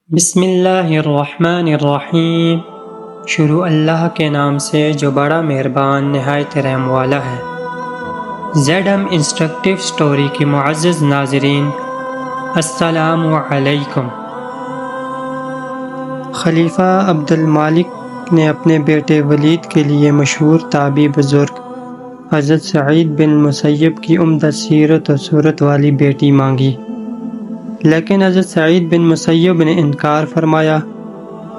بسم اللہ الرحمن الرحیم۔ شروع اللہ کے نام سے جو بڑا مہربان نہایت رحم والا ہے۔ زیڈ ایم انسٹرکٹیو سٹوری کے معزز ناظرین، السلام علیکم۔ خلیفہ عبد المالک نے اپنے بیٹے ولید کے لیے مشہور تابعی بزرگ حضرت سعید بن مسیب کی عمدہ سیرت و صورت والی بیٹی مانگی، لیکن حضرت سعید بن مسیب نے انکار فرمایا۔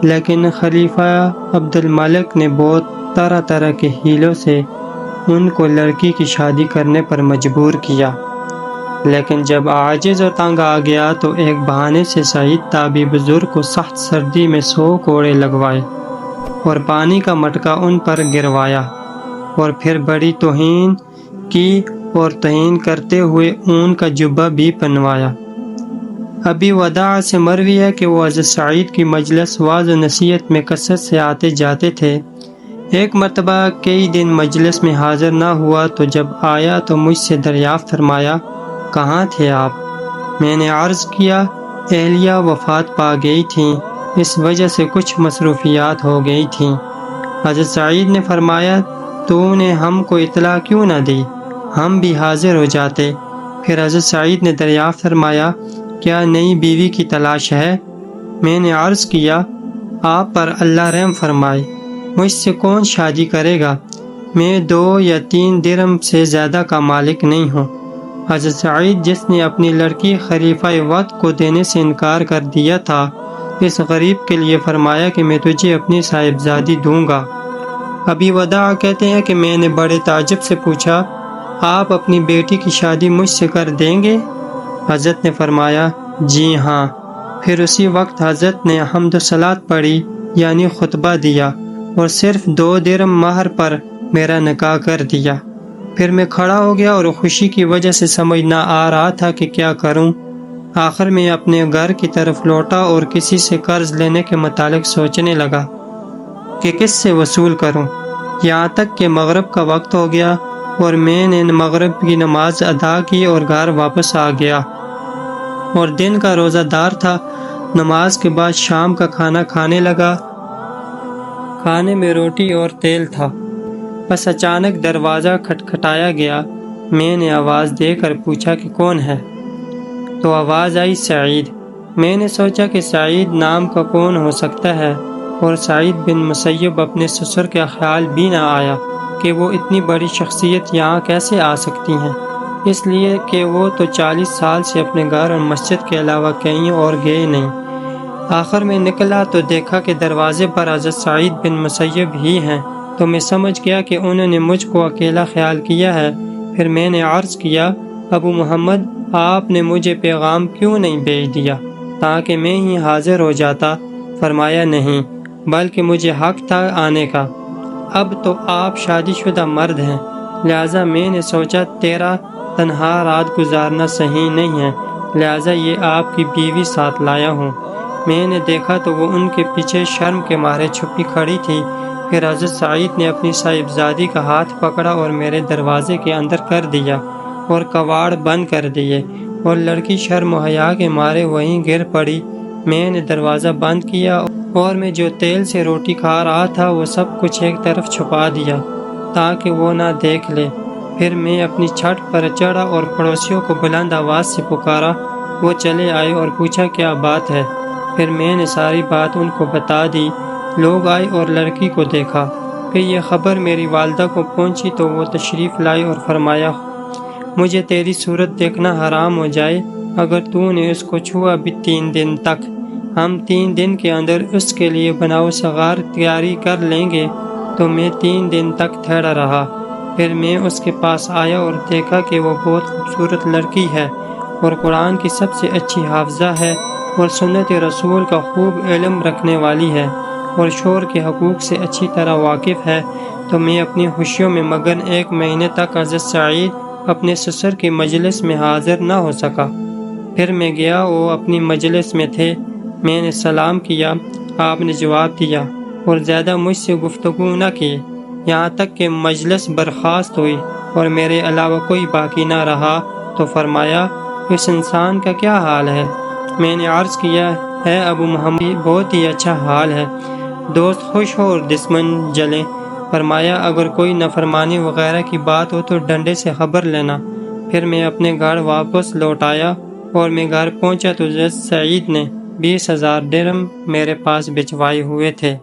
لیکن خلیفہ عبد المالک نے بہت طرح طرح کے حیلوں سے ان کو لڑکی کی شادی کرنے پر مجبور کیا، لیکن جب عاجز و تنگ آ گیا تو ایک بہانے سے سعید تابعی بزرگ کو سخت سردی میں 100 کوڑے لگوائے اور پانی کا مٹکا ان پر گروایا، اور پھر بڑی توہین کی اور توہین کرتے ہوئے اون کا جبہ بھی پہنوایا۔ ابی وداع سے مروی ہے کہ وہ حضرت سعید کی مجلس واعظ و نصیحت میں کثرت سے آتے جاتے تھے۔ ایک مرتبہ کئی دن مجلس میں حاضر نہ ہوا تو جب آیا تو مجھ سے دریافت فرمایا، کہاں تھے آپ؟ میں نے عرض کیا، اہلیہ وفات پا گئی تھیں، اس وجہ سے کچھ مصروفیات ہو گئی تھیں۔ حضرت سعید نے فرمایا، تو نے ہم کو اطلاع کیوں نہ دی، ہم بھی حاضر ہو جاتے۔ پھر حضرت سعید نے دریافت فرمایا، کیا نئی بیوی کی تلاش ہے؟ میں نے عرض کیا، آپ پر اللہ رحم فرمائے، مجھ سے کون شادی کرے گا؟ میں 2 یا 3 درہم سے زیادہ کا مالک نہیں ہوں۔ حضرت سعید، جس نے اپنی لڑکی خلیفہ وقت کو دینے سے انکار کر دیا تھا، اس غریب کے لیے فرمایا کہ میں تجھے اپنی صاحبزادی دوں گا۔ ابی وداع کہتے ہیں کہ میں نے بڑے تعجب سے پوچھا، آپ اپنی بیٹی کی شادی مجھ سے کر دیں گے؟ حضرت نے فرمایا، جی ہاں۔ پھر اسی وقت حضرت نے حمد و صلات پڑھی، یعنی خطبہ دیا، اور صرف 2 درہم مہر پر میرا نکاح کر دیا۔ پھر میں کھڑا ہو گیا اور خوشی کی وجہ سے سمجھ نہ آ رہا تھا کہ کیا کروں۔ آخر میں اپنے گھر کی طرف لوٹا اور کسی سے قرض لینے کے متعلق سوچنے لگا کہ کس سے وصول کروں، یہاں تک کہ مغرب کا وقت ہو گیا اور میں نے مغرب کی نماز ادا کی اور گھر واپس آ گیا، اور دن کا روزہ دار تھا۔ نماز کے بعد شام کا کھانا کھانے لگا۔ کھانے میں روٹی اور تیل تھا۔ بس اچانک دروازہ کھٹکھٹایا گیا۔ میں نے آواز دے کر پوچھا کہ کون ہے؟ تو آواز آئی، سعید۔ میں نے سوچا کہ سعید نام کا کون ہو سکتا ہے، اور سعید بن مسیب اپنے سسر کا خیال بھی نہ آیا کہ وہ اتنی بڑی شخصیت یہاں کیسے آ سکتی ہیں، اس لیے کہ وہ تو 40 سال سے اپنے گھر اور مسجد کے علاوہ کہیں اور گئے نہیں۔ آخر میں نکلا تو دیکھا کہ دروازے پر حضرت سعید بن مسیب ہی ہیں، تو میں سمجھ گیا کہ انہوں نے مجھ کو اکیلا خیال کیا ہے۔ پھر میں نے عرض کیا، ابو محمد، آپ نے مجھے پیغام کیوں نہیں بھیج دیا تاکہ میں ہی حاضر ہو جاتا؟ فرمایا، نہیں، بلکہ مجھے حق تھا آنے کا۔ اب تو آپ شادی شدہ مرد ہیں، لہٰذا میں نے سوچا تیرا تنہا رات گزارنا صحیح نہیں ہے، لہٰذا یہ آپ کی بیوی ساتھ لایا ہوں۔ میں نے دیکھا تو وہ ان کے پیچھے شرم کے مارے چھپی کھڑی تھی۔ پھر حضرت سعید نے اپنی صاحبزادی کا ہاتھ پکڑا اور میرے دروازے کے اندر کر دیا اور کواڑ بند کر دیے، اور لڑکی شرم و حیا کے مارے وہیں گر پڑی۔ میں نے دروازہ بند کیا اور میں جو تیل سے روٹی کھا رہا تھا وہ سب کچھ ایک طرف چھپا دیا تاکہ وہ نہ دیکھ لے۔ پھر میں اپنی چھت پر چڑھا اور پڑوسیوں کو بلند آواز سے پکارا۔ وہ چلے آئے اور پوچھا، کیا بات ہے؟ پھر میں نے ساری بات ان کو بتا دی۔ لوگ آئے اور لڑکی کو دیکھا۔ پھر یہ خبر میری والدہ کو پہنچی تو وہ تشریف لائی اور فرمایا، مجھے تیری صورت دیکھنا حرام ہو جائے اگر تو نے اس کو چھوا بھی 3 دن تک۔ ہم 3 دن کے اندر اس کے لیے بناؤ صغار تیاری کر لیں گے۔ تو میں 3 دن تک ٹھہرا رہا۔ پھر میں اس کے پاس آیا اور دیکھا کہ وہ بہت خوبصورت لڑکی ہے اور قرآن کی سب سے اچھی حافظہ ہے اور سنت رسول کا خوب علم رکھنے والی ہے اور شوہر کے حقوق سے اچھی طرح واقف ہے۔ تو میں اپنی خوشیوں میں مگن 1 مہینے تک حضرت سعید اپنے سسر کی مجلس میں حاضر نہ ہو سکا۔ پھر میں گیا، وہ اپنی مجلس میں تھے۔ میں نے سلام کیا، آپ نے جواب دیا اور زیادہ مجھ سے گفتگو نہ کی، یہاں تک کہ مجلس برخاست ہوئی اور میرے علاوہ کوئی باقی نہ رہا۔ تو فرمایا، اس انسان کا کیا حال ہے؟ میں نے عرض کیا، اے ابو محمد بہت ہی اچھا حال ہے، دوست خوش ہو اور دشمن جلیں۔ فرمایا اگر کوئی نافرمانی وغیرہ کی بات ہو تو ڈنڈے سے خبر لینا۔ پھر میں اپنے گھر واپس لوٹ آیا اور میں گھر پہنچا تو حضرت سعید نے 20,000 درہم میرے پاس بھجوائے ہوئے تھے۔